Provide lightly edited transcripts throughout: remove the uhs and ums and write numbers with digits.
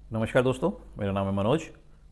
नमस्कार दोस्तों, मेरा नाम है मनोज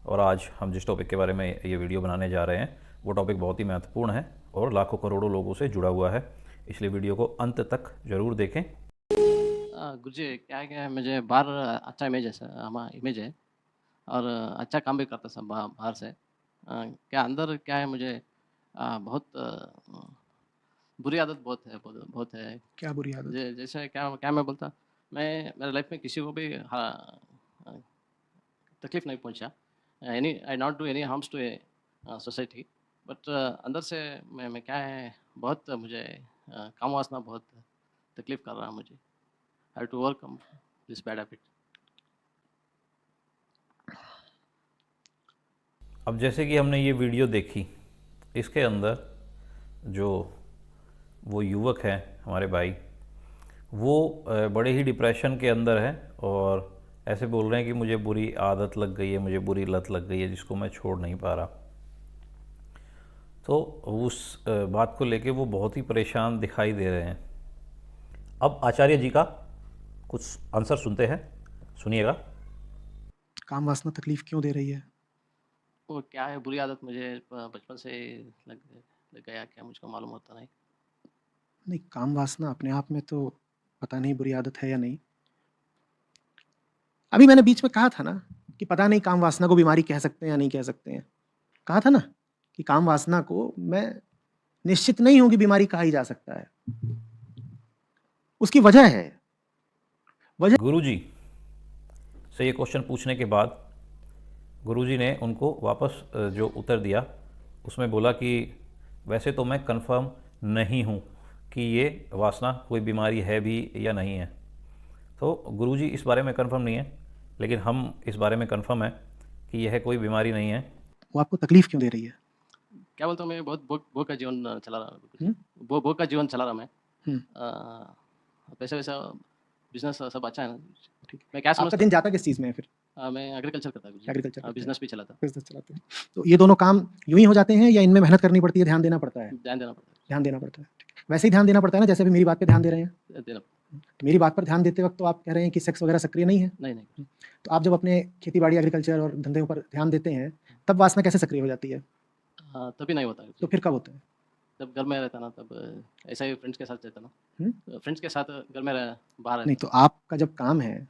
और आज हम जिस टॉपिक के बारे में ये वीडियो बनाने जा रहे हैं वो टॉपिक बहुत ही महत्वपूर्ण है और लाखों करोड़ों लोगों से जुड़ा हुआ है, इसलिए वीडियो को अंत तक ज़रूर देखें। गुरुजी क्या है मुझे बाहर अच्छा इमेज है सर, हमारा इमेज है और अच्छा काम भी करता सर बाहर से। क्या अंदर क्या है मुझे बहुत बुरी आदत बहुत है, बहुत बहुत है। क्या बुरी आदत? जैसे क्या क्या मैं बोलता, मैं मेरे लाइफ में किसी को भी अ, तकलीफ नहीं पहुंचा। Any I not do any harms to a society, but अंदर से मैं क्या है बहुत मुझे काम वासना बहुत तकलीफ कर रहा है मुझे। Have to overcome this bad habit. अब जैसे कि हमने ये वीडियो देखी, इसके अंदर जो वो युवक है हमारे भाई, वो बड़े ही डिप्रेशन के अंदर है और ऐसे बोल रहे हैं कि मुझे बुरी आदत लग गई है, मुझे बुरी लत लग गई है जिसको मैं छोड़ नहीं पा रहा। तो उस बात को लेके वो बहुत ही परेशान दिखाई दे रहे हैं। अब आचार्य जी का कुछ आंसर सुनते हैं, सुनिएगा। काम वासना तकलीफ क्यों दे रही है? वो क्या है बुरी आदत मुझे बचपन से लग लग गया, क्या मुझको मालूम होता नहीं। नहीं, काम वासना अपने आप में तो पता नहीं बुरी आदत है या नहीं। अभी मैंने बीच में कहा था ना कि पता नहीं काम वासना को बीमारी कह सकते हैं या नहीं कह सकते हैं। कहा था ना कि काम वासना को मैं निश्चित नहीं हूं कि बीमारी कहा ही जा सकता है। उसकी वजह है, वजह गुरुजी से ये क्वेश्चन पूछने के बाद गुरुजी ने उनको वापस जो उत्तर दिया उसमें बोला कि वैसे तो मैं कंफर्म नहीं हूँ कि ये वासना कोई बीमारी है भी या नहीं है। तो गुरुजी इस बारे में कंफर्म नहीं है, लेकिन हम इस बारे में कंफर्म है कि यह कोई बीमारी नहीं है। वो आपको तकलीफ क्यों दे रही है? क्या बोलता हूँ, मैं बहुत भोग का जीवन चला रहा हम्म? हूँ। भोग का जीवन चला रहा मैं। हम्म, पैसा वैसा बिजनेस सब अच्छा है ना। ठीक। मैं क्या आपका समझता दिन जाता किस चीज़ में है फिर? मैं एग्रीकल्चर करता हूँ, एग्रीकल्चर करते हैं, बिजनेस भी चलाता, बिजनेस चलाते हैं। तो ये दोनों काम यूं ही हो जाते हैं या इनमें मेहनत करनी पड़ती है, ध्यान देना पड़ता है? ध्यान देना पड़ता ध्यान देना पड़ता है। ठीक। वैसे ही ध्यान देना पड़ता है ना जैसे अभी मेरी बात पे ध्यान दे रहे हैं। है, देना तो मेरी बात पर ध्यान देते वक्त तो आप कह रहे हैं कि सेक्स वगैरह सक्रिय नहीं है। नहीं। तो आप जब अपने खेती बाड़ी एग्रीकल्चर और धंधे पर ध्यान देते हैं तब वासना कैसे सक्रिय हो जाती है? तभी नहीं होता। तो फिर कब होता है? जब घर में रहता ना तब ऐसा ही फ्रेंड्स के साथ रहता ना। हम्म? फ्रेंड्स के साथ घर में बाहर नहीं, रहता। तो आपका जब काम है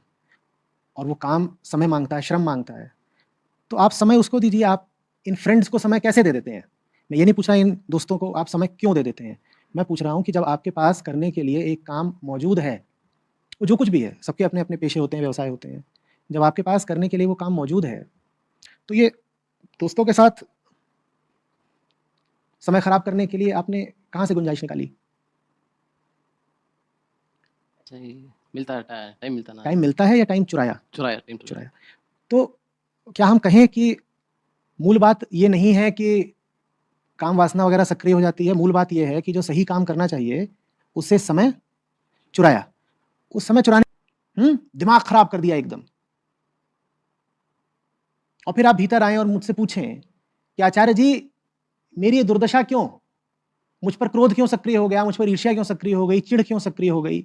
और वो काम समय मांगता है, श्रम मांगता है, तो आप समय उसको दीजिए। आप इन फ्रेंड्स को समय कैसे दे देते हैं? मैं ये नहीं पूछ रहा इन दोस्तों को आप समय क्यों दे देते हैं। मैं पूछ रहा हूँ कि जब आपके पास करने के लिए एक काम मौजूद है, वो जो कुछ भी है, सबके अपने अपने पेशे होते हैं, व्यवसाय होते हैं। जब आपके पास करने के लिए वो काम मौजूद है, तो ये दोस्तों के साथ समय खराब करने के लिए आपने कहाँ से गुंजाइश निकाली? सही मिलता है, टाइम मिलता ना। टाइम मिलता है या टाइम चुराया? चुराया, टाइम चुराया। तो क्या हम कहें कि मूल बात ये नहीं है कि काम वासना वगैरह सक्रिय हो जाती है, मूल बात ये है कि जो सही काम करना चाहिए उससे समय चुराया। उस समय चुराने दिमाग खराब कर दिया एकदम। और फिर आप भीतर आए और मुझसे पूछें कि आचार्य जी मेरी ये दुर्दशा क्यों? मुझ पर क्रोध क्यों सक्रिय हो गया? मुझ पर ईर्ष्या क्यों सक्रिय हो गई? चिढ़ क्यों सक्रिय हो गई?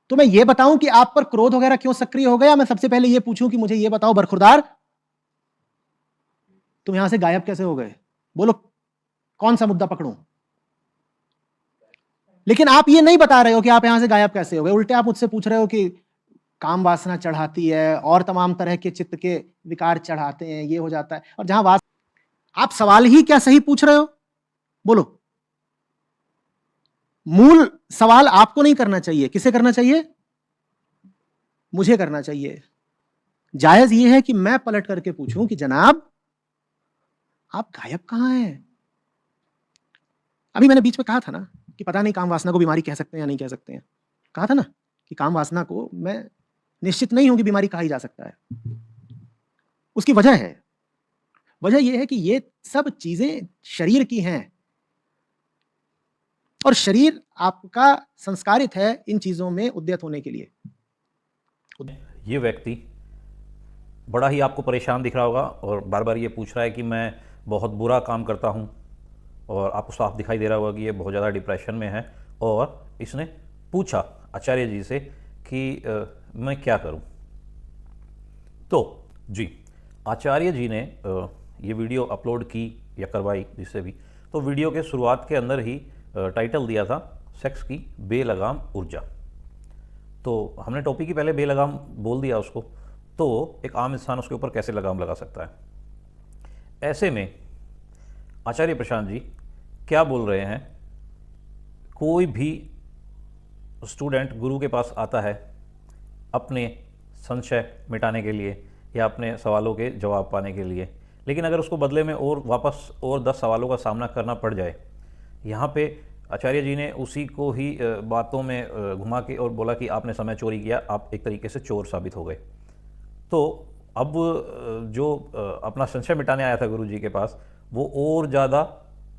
तो मैं ये बताऊं कि आप पर क्रोध वगैरह क्यों सक्रिय हो गया? मैं सबसे पहले ये पूछूं कि मुझे ये बताओ बरखुरदार, तुम यहां से गायब कैसे हो गए? बोलो कौन सा मुद्दा पकड़ूं? लेकिन आप ये नहीं बता रहे हो कि आप यहां से गायब कैसे हो गए। उल्टे आप मुझसे पूछ रहे हो कि काम वासना चढ़ाती है और तमाम तरह के चित्त के विकार चढ़ाते हैं, ये हो जाता है। और जहां आप सवाल ही क्या सही पूछ रहे हो? बोलो। मूल सवाल आपको नहीं करना चाहिए, किसे करना चाहिए? मुझे करना चाहिए। जायज ये है कि मैं पलट करके पूछूं कि जनाब आप गायब कहां हैं? अभी मैंने बीच में कहा था ना कि पता नहीं काम वासना को बीमारी कह सकते हैं या नहीं कह सकते हैं। कहा था ना कि काम वासना को मैं निश्चित नहीं हूं कि बीमारी कहा ही जा सकता है। उसकी वजह है, वजह यह है कि ये सब चीजें शरीर की हैं और शरीर आपका संस्कारित है इन चीजों में उद्यत होने के लिए। ये व्यक्ति बड़ा ही आपको परेशान दिख रहा होगा और बार बार ये पूछ रहा है कि मैं बहुत बुरा काम करता हूँ, और आपको साफ दिखाई दे रहा होगा कि ये बहुत ज़्यादा डिप्रेशन में है। और इसने पूछा आचार्य जी से कि मैं क्या करूं। तो जी, आचार्य जी ने ये वीडियो अपलोड की या करवाई जिससे भी, तो वीडियो के शुरुआत के अंदर ही टाइटल दिया था सेक्स की बेलगाम ऊर्जा। तो हमने टॉपिक ही पहले बेलगाम बोल दिया उसको, तो एक आम इंसान उसके ऊपर कैसे लगाम लगा सकता है। ऐसे में आचार्य प्रशांत जी क्या बोल रहे हैं, कोई भी स्टूडेंट गुरु के पास आता है अपने संशय मिटाने के लिए या अपने सवालों के जवाब पाने के लिए, लेकिन अगर उसको बदले में और वापस और 10 सवालों का सामना करना पड़ जाए, यहाँ पे आचार्य जी ने उसी को ही बातों में घुमा के और बोला कि आपने समय चोरी किया, आप एक तरीके से चोर साबित हो गए। तो अब जो अपना संशय मिटाने आया था गुरु जी के पास, वो और ज़्यादा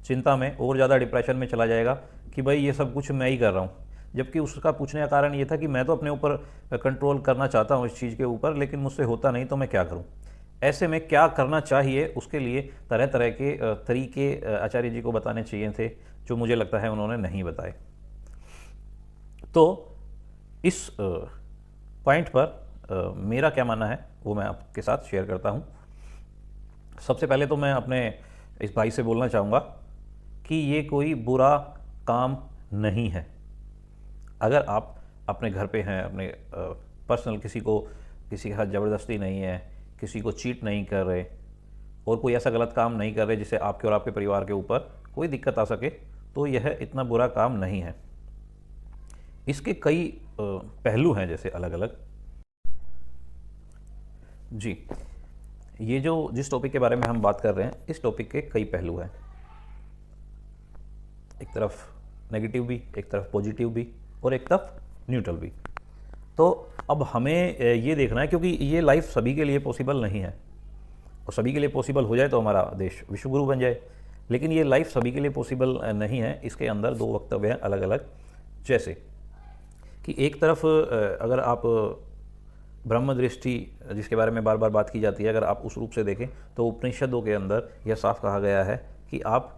चिंता में और ज़्यादा डिप्रेशन में चला जाएगा कि भाई ये सब कुछ मैं ही कर रहा हूँ, जबकि उसका पूछने का कारण ये था कि मैं तो अपने ऊपर कंट्रोल करना चाहता हूँ इस चीज़ के ऊपर, लेकिन मुझसे होता नहीं, तो मैं क्या करूँ। ऐसे में क्या करना चाहिए, उसके लिए तरह तरह के तरीके आचार्य जी को बताने चाहिए थे, जो मुझे लगता है उन्होंने नहीं बताए। तो इस पॉइंट पर मेरा क्या मानना है वो मैं आपके साथ शेयर करता हूँ। सबसे पहले तो मैं अपने इस भाई से बोलना चाहूँगा कि ये कोई बुरा काम नहीं है। अगर आप अपने घर पे हैं, अपने पर्सनल किसी के साथ ज़बरदस्ती नहीं है, किसी को चीट नहीं कर रहे और कोई ऐसा गलत काम नहीं कर रहे जिससे आपके और आपके परिवार के ऊपर कोई दिक्कत आ सके, तो यह इतना बुरा काम नहीं है। इसके कई पहलू हैं, जैसे अलग अलग। जी, ये जिस टॉपिक के बारे में हम बात कर रहे हैं, इस टॉपिक के कई पहलू हैं। एक तरफ नेगेटिव भी, एक तरफ पॉजिटिव भी और एक तरफ न्यूट्रल भी। तो अब हमें ये देखना है, क्योंकि ये लाइफ सभी के लिए पॉसिबल नहीं है, और सभी के लिए पॉसिबल हो जाए तो हमारा देश विश्वगुरु बन जाए, लेकिन ये लाइफ सभी के लिए पॉसिबल नहीं है। इसके अंदर दो वक्तव्य हैं अलग अलग, जैसे कि एक तरफ अगर आप ब्रह्म दृष्टि, जिसके बारे में बार बार बात की जाती है, अगर आप उस रूप से देखें तो उपनिषदों के अंदर यह साफ कहा गया है कि आप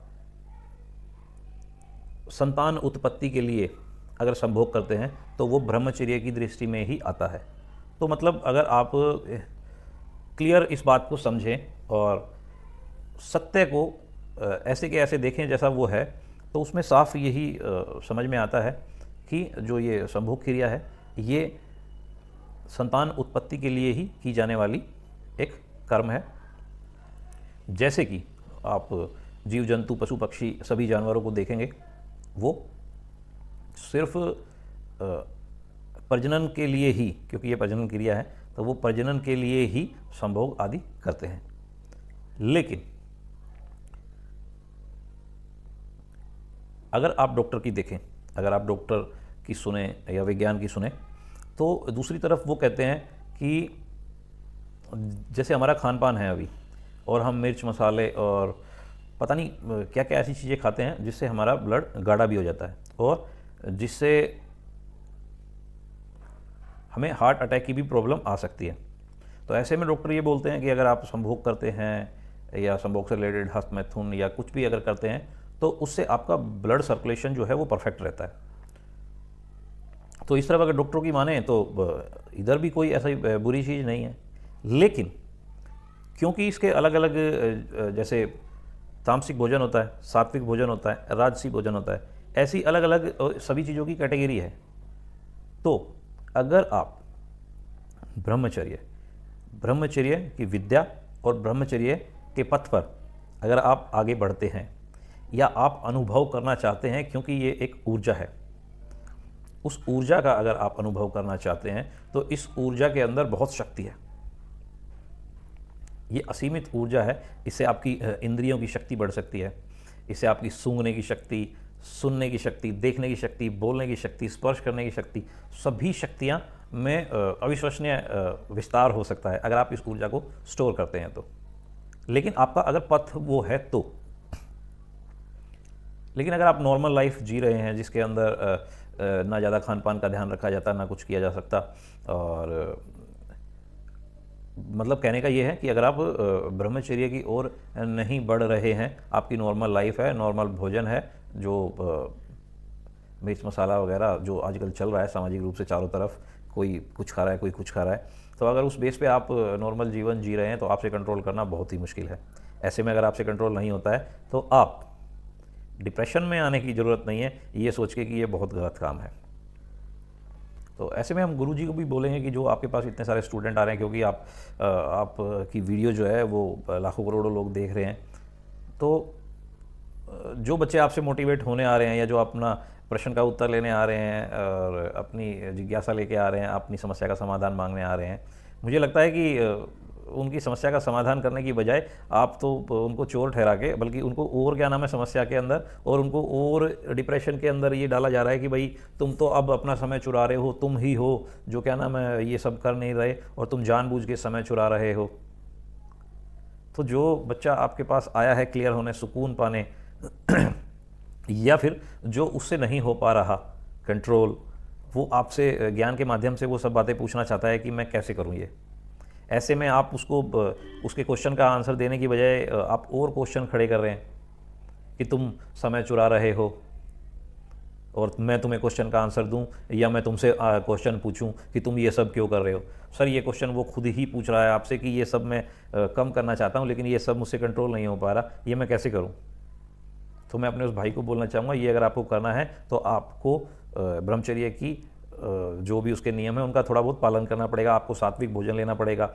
संतान उत्पत्ति के लिए अगर संभोग करते हैं तो वो ब्रह्मचर्य की दृष्टि में ही आता है। तो मतलब अगर आप क्लियर इस बात को समझें और सत्य को ऐसे के ऐसे देखें जैसा वो है, तो उसमें साफ यही समझ में आता है कि जो ये संभोग क्रिया है, ये संतान उत्पत्ति के लिए ही की जाने वाली एक कर्म है। जैसे कि आप जीव जंतु, पशु पक्षी, सभी जानवरों को देखेंगे, वो सिर्फ प्रजनन के लिए ही, क्योंकि ये प्रजनन क्रिया है, तो वो प्रजनन के लिए ही संभोग आदि करते हैं। लेकिन अगर आप डॉक्टर की देखें, अगर आप डॉक्टर की सुने या विज्ञान की सुने, तो दूसरी तरफ वो कहते हैं कि जैसे हमारा खान पान है अभी, और हम मिर्च मसाले और पता नहीं क्या क्या ऐसी चीज़ें खाते हैं जिससे हमारा ब्लड गाढ़ा भी हो जाता है, और जिससे हमें हार्ट अटैक की भी प्रॉब्लम आ सकती है। तो ऐसे में डॉक्टर ये बोलते हैं कि अगर आप संभोग करते हैं या संभोग से रिलेटेड हस्त मैथुन या कुछ भी अगर करते हैं, तो उससे आपका ब्लड सर्कुलेशन जो है वो परफेक्ट रहता है। तो इस तरफ अगर डॉक्टरों की माने तो इधर भी कोई ऐसा बुरी चीज़ नहीं है। लेकिन क्योंकि इसके अलग अलग, जैसे तामसिक भोजन होता है, सात्विक भोजन होता है, राजसी भोजन होता है, ऐसी अलग अलग सभी चीज़ों की कैटेगरी है। तो अगर आप ब्रह्मचर्य की विद्या और ब्रह्मचर्य के पथ पर अगर आप आगे बढ़ते हैं या आप अनुभव करना चाहते हैं, क्योंकि ये एक ऊर्जा है, उस ऊर्जा का अगर आप अनुभव करना चाहते हैं तो इस ऊर्जा के अंदर बहुत शक्ति है। ये असीमित ऊर्जा है। इससे आपकी इंद्रियों की शक्ति बढ़ सकती है, इससे आपकी सूंघने की शक्ति, सुनने की शक्ति, देखने की शक्ति, बोलने की शक्ति, स्पर्श करने की शक्ति, सभी शक्तियाँ में अविश्वसनीय विस्तार हो सकता है अगर आप इस ऊर्जा को स्टोर करते हैं तो। लेकिन आपका अगर पथ वो है तो। लेकिन अगर आप नॉर्मल लाइफ जी रहे हैं जिसके अंदर ना ज़्यादा खान पान का ध्यान रखा जाता, ना कुछ किया जा सकता, और मतलब कहने का ये है कि अगर आप ब्रह्मचर्य की ओर नहीं बढ़ रहे हैं, आपकी नॉर्मल लाइफ है, नॉर्मल भोजन है, जो मिर्च मसाला वगैरह जो आजकल चल रहा है सामाजिक रूप से चारों तरफ, कोई कुछ खा रहा है, कोई कुछ खा रहा है, तो अगर उस बेस पे आप नॉर्मल जीवन जी रहे हैं तो आपसे कंट्रोल करना बहुत ही मुश्किल है। ऐसे में अगर आपसे कंट्रोल नहीं होता है तो आप डिप्रेशन में आने की ज़रूरत नहीं है ये सोच के कि ये बहुत गलत काम है। तो ऐसे में हम गुरुजी को भी बोलेंगे कि जो आपके पास इतने सारे स्टूडेंट आ रहे हैं, क्योंकि आप की वीडियो जो है वो लाखों करोड़ों लोग देख रहे हैं, तो जो बच्चे आपसे मोटिवेट होने आ रहे हैं या जो अपना प्रश्न का उत्तर लेने आ रहे हैं और अपनी जिज्ञासा लेके आ रहे हैं, अपनी समस्या का समाधान मांगने आ रहे हैं, मुझे लगता है कि उनकी समस्या का समाधान करने की बजाय आप तो उनको चोर ठहरा के, बल्कि उनको और क्या नाम है समस्या के अंदर, और उनको और डिप्रेशन के अंदर ये डाला जा रहा है कि भाई तुम तो अब अपना समय चुरा रहे हो, तुम ही हो जो क्या नाम है ये सब कर नहीं रहे और तुम जानबूझ के समय चुरा रहे हो। तो जो बच्चा आपके पास आया है क्लियर होने, सुकून पाने या फिर जो उससे नहीं हो पा रहा कंट्रोल, वो आपसे ज्ञान के माध्यम से वो सब बातें पूछना चाहता है कि मैं कैसे करूं ये। ऐसे में आप उसको उसके क्वेश्चन का आंसर देने की बजाय आप और क्वेश्चन खड़े कर रहे हैं कि तुम समय चुरा रहे हो और मैं तुम्हें क्वेश्चन का आंसर दूं या मैं तुमसे क्वेश्चन पूछूं कि तुम ये सब क्यों कर रहे हो। सर ये क्वेश्चन वो खुद ही पूछ रहा है आपसे कि ये सब मैं कम करना चाहता हूं लेकिन ये सब मुझसे कंट्रोल नहीं हो पा रहा, ये मैं कैसे करूं। तो मैं अपने उस भाई को बोलना चाहूँगा ये अगर आपको करना है तो आपको ब्रह्मचर्य की जो भी उसके नियम है उनका थोड़ा बहुत पालन करना पड़ेगा, आपको सात्विक भोजन लेना पड़ेगा।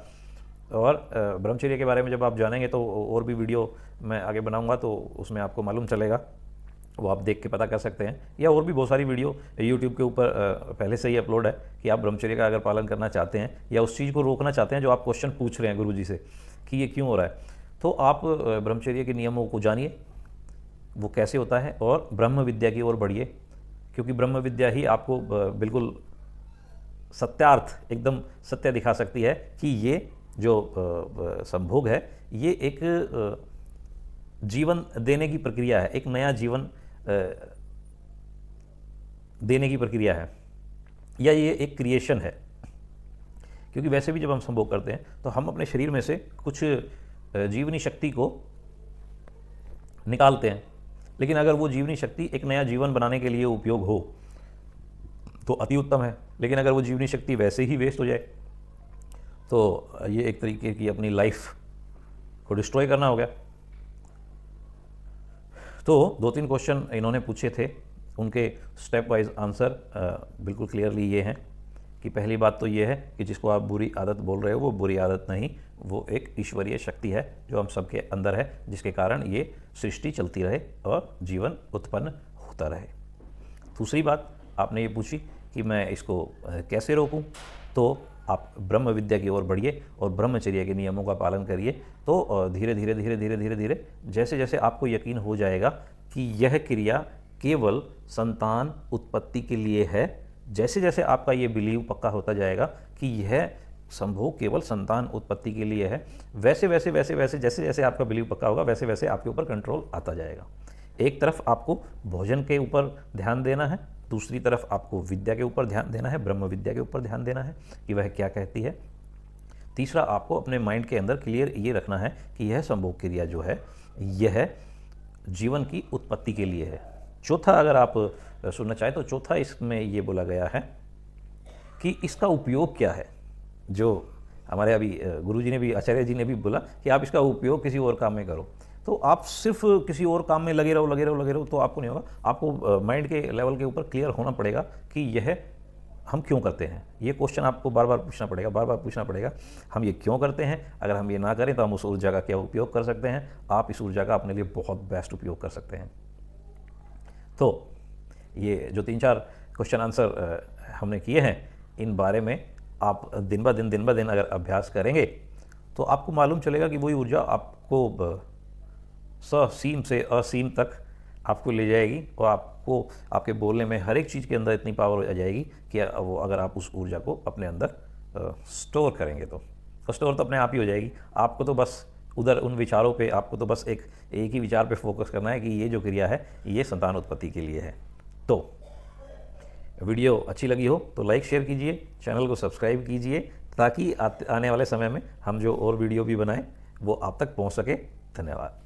और ब्रह्मचर्य के बारे में जब आप जानेंगे तो और भी वीडियो मैं आगे बनाऊंगा तो उसमें आपको मालूम चलेगा, वो आप देख के पता कर सकते हैं। या और भी बहुत सारी वीडियो यूट्यूब के ऊपर पहले से ही अपलोड है कि आप ब्रह्मचर्य का अगर पालन करना चाहते हैं या उस चीज़ को रोकना चाहते हैं जो आप क्वेश्चन पूछ रहे हैं गुरुजी से कि ये क्यों हो रहा है, तो आप ब्रह्मचर्य के नियमों को जानिए वो कैसे होता है और ब्रह्म विद्या की ओर बढ़िए, क्योंकि ब्रह्म विद्या ही आपको बिल्कुल सत्यार्थ एकदम सत्य दिखा सकती है कि ये जो संभोग है ये एक जीवन देने की प्रक्रिया है, एक नया जीवन देने की प्रक्रिया है या ये एक क्रिएशन है। क्योंकि वैसे भी जब हम संभोग करते हैं तो हम अपने शरीर में से कुछ जीवनी शक्ति को निकालते हैं, लेकिन अगर वो जीवनी शक्ति एक नया जीवन बनाने के लिए उपयोग हो तो अति उत्तम है। लेकिन अगर वो जीवनी शक्ति वैसे ही वेस्ट हो जाए तो ये एक तरीके की अपनी लाइफ को डिस्ट्रॉय करना हो गया। तो 2-3 क्वेश्चन इन्होंने पूछे थे, उनके स्टेप वाइज आंसर बिल्कुल क्लियरली ये हैं कि पहली बात तो ये है कि जिसको आप बुरी आदत बोल रहे हो वो बुरी आदत नहीं, वो एक ईश्वरीय शक्ति है जो हम सबके अंदर है, जिसके कारण ये सृष्टि चलती रहे और जीवन उत्पन्न होता रहे। दूसरी बात आपने ये पूछी कि मैं इसको कैसे रोकूं, तो आप ब्रह्म विद्या की ओर बढ़िए और ब्रह्मचर्य के नियमों का पालन करिए। तो धीरे धीरे धीरे धीरे धीरे धीरे जैसे जैसे आपको यकीन हो जाएगा कि यह क्रिया केवल संतान उत्पत्ति के लिए है, जैसे जैसे आपका ये बिलीव पक्का होता जाएगा कि यह संभोग केवल संतान उत्पत्ति के लिए है, वैसे वैसे वैसे वैसे जैसे जैसे आपका बिलीव पक्का होगा वैसे वैसे आपके ऊपर कंट्रोल आता जाएगा। एक तरफ आपको भोजन के ऊपर ध्यान देना है, दूसरी तरफ आपको विद्या के ऊपर ध्यान देना है, ब्रह्म विद्या के ऊपर ध्यान देना है कि वह क्या कहती है। तीसरा आपको अपने माइंड के अंदर क्लियर ये रखना है कि यह संभोग क्रिया जो है यह जीवन की उत्पत्ति के लिए है। चौथा अगर आप सुनना चाहें तो चौथा इसमें ये बोला गया है कि इसका उपयोग क्या है। जो हमारे अभी गुरुजी ने भी, आचार्य जी ने भी बोला कि आप इसका उपयोग किसी और काम में करो, तो आप सिर्फ किसी और काम में लगे रहो तो आपको नहीं होगा। आपको माइंड के लेवल के ऊपर क्लियर होना पड़ेगा कि यह हम क्यों करते हैं। ये क्वेश्चन आपको बार बार पूछना पड़ेगा, हम ये क्यों करते हैं। अगर हम ये ना करें तो हम उस ऊर्जा का क्या उपयोग कर सकते हैं। आप इस ऊर्जा का अपने लिए बहुत बेस्ट उपयोग कर सकते हैं। तो ये जो 3-4 क्वेश्चन आंसर हमने किए हैं, इन बारे में आप दिन ब दिन अगर अभ्यास करेंगे तो आपको मालूम चलेगा कि वही ऊर्जा आपको ससीम से असीम तक आपको ले जाएगी और आपको आपके बोलने में हर एक चीज़ के अंदर इतनी पावर आ जाएगी कि वो अगर आप उस ऊर्जा को अपने अंदर स्टोर करेंगे तो स्टोर तो अपने आप ही हो जाएगी। आपको तो बस उधर उन विचारों पे, आपको तो बस एक ही विचार पे फोकस करना है कि ये जो क्रिया है ये संतान उत्पत्ति के लिए है। तो वीडियो अच्छी लगी हो तो लाइक शेयर कीजिए, चैनल को सब्सक्राइब कीजिए ताकि आने वाले समय में हम जो और वीडियो भी बनाएं वो आप तक पहुंच सके। धन्यवाद।